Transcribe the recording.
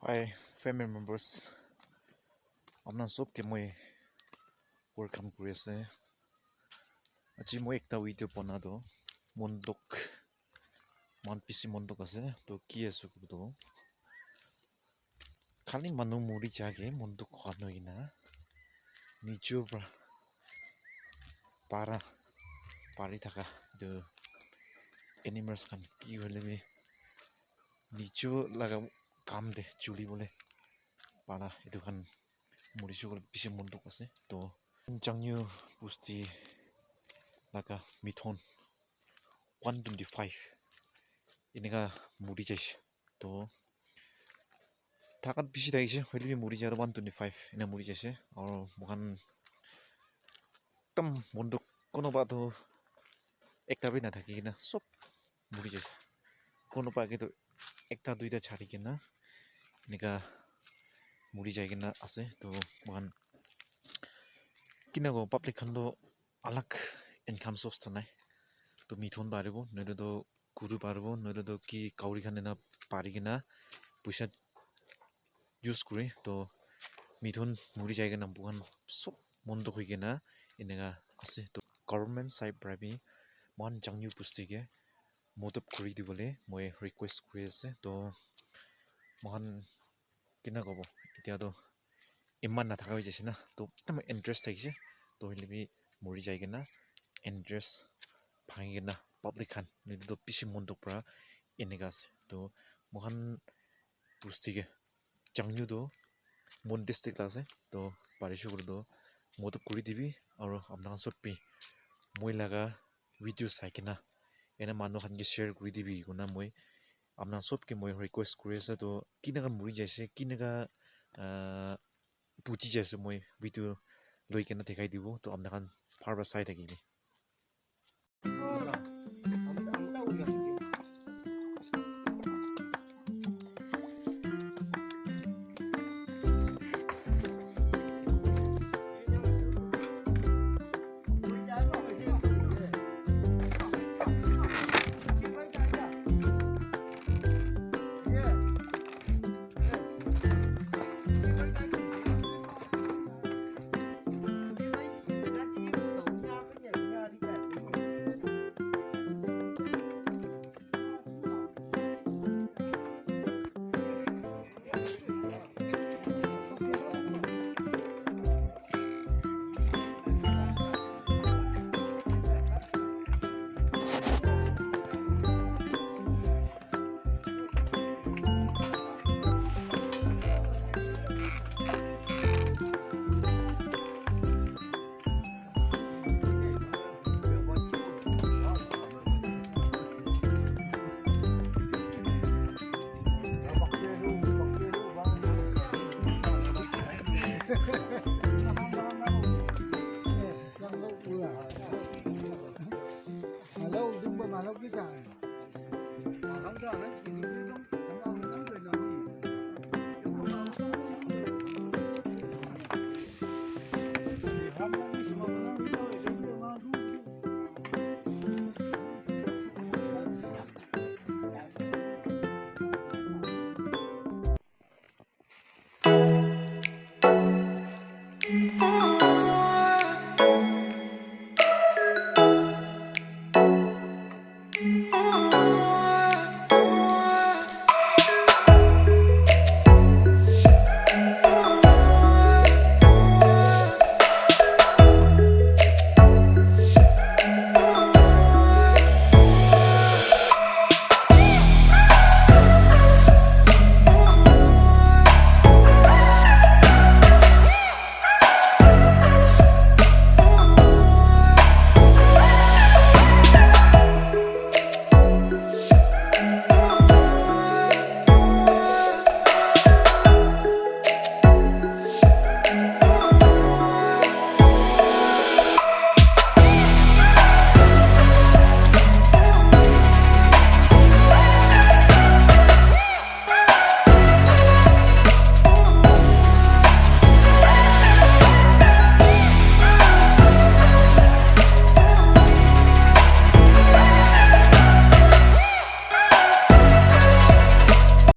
Hi, family members. I'm not sure that I welcome Grace. Aji mo ekta video ponado. Mondok, man PC mondok ase. To ki asu kudo. Kali manu muri jage mondok kano ina. Nijo bra. Pari thaka. The animals kan ki hole me. Nijo laga kam de chuli bole. Para itu kan muri shukul PC mondok ase. To Changnyu pusti laga Mithun 125 이네가 무리 제시 또 다간 비시 다이시 헬리 무리 자로 125 이네 무리 제시 뭐한 땀 몬도 कोनो 봐도 एकता बिना थाकिकिन सब मुरी जैसे कोनो पाके तो एकता दुईटा छाडिकिन निका मुरी जाइकिन आसे तो मोहन किनको पब्लिक खन्डो अलग इनकम सोर्स त नाइ तो मिथुन बारेबो नैरो तो गुरु बारेबो नैरो तो कि काउरी खानेना पारिकिन पैसा यूज करे तो मिथुन मुरी जाइकिन मोहन सब बन्द होइकिन इनेगा आसे तो गभर्नमेन्ट साइड प्राबी मान चांगन्यू पुस्तिके मदद करि दिबले মই रिक्वेस्ट কৰি আছে তো মহান কিনা কব এতিয়া তো ইমান না থাকা হৈ যাইছে না তো একদম ইন্টারেস্ট থাকিছে তো হলিবি মৰি যায় কিনা ইন্টাৰেস্ট ভাঙি কিনা পাব্লিক খান নিটো পিছি মন্দক পৰা এনেকা আছে তো মহান পুস্তিকে চাংনু তো মন ডিস্ট্ৰিক্ট আছে তো পাৰিছো কৰে তো মদত কৰি দিবি আৰু আপনাৰ সবপি মই লাগা ভিডিও চাই কিনা এনে মানুহ খানকে শ্বেয়াৰ কৰি দিবি কোনা মই আপনাৰ সবকে মই ৰিকুৱেষ্ট কৰি আছে তো কিনাকা মৰি যাইছে কিনাকা পুজি যাইছে মই ভিডিও লৈ কিনা দেখাই দিব তো আপনাৰ খান ফাৰবা চাই থাকিবি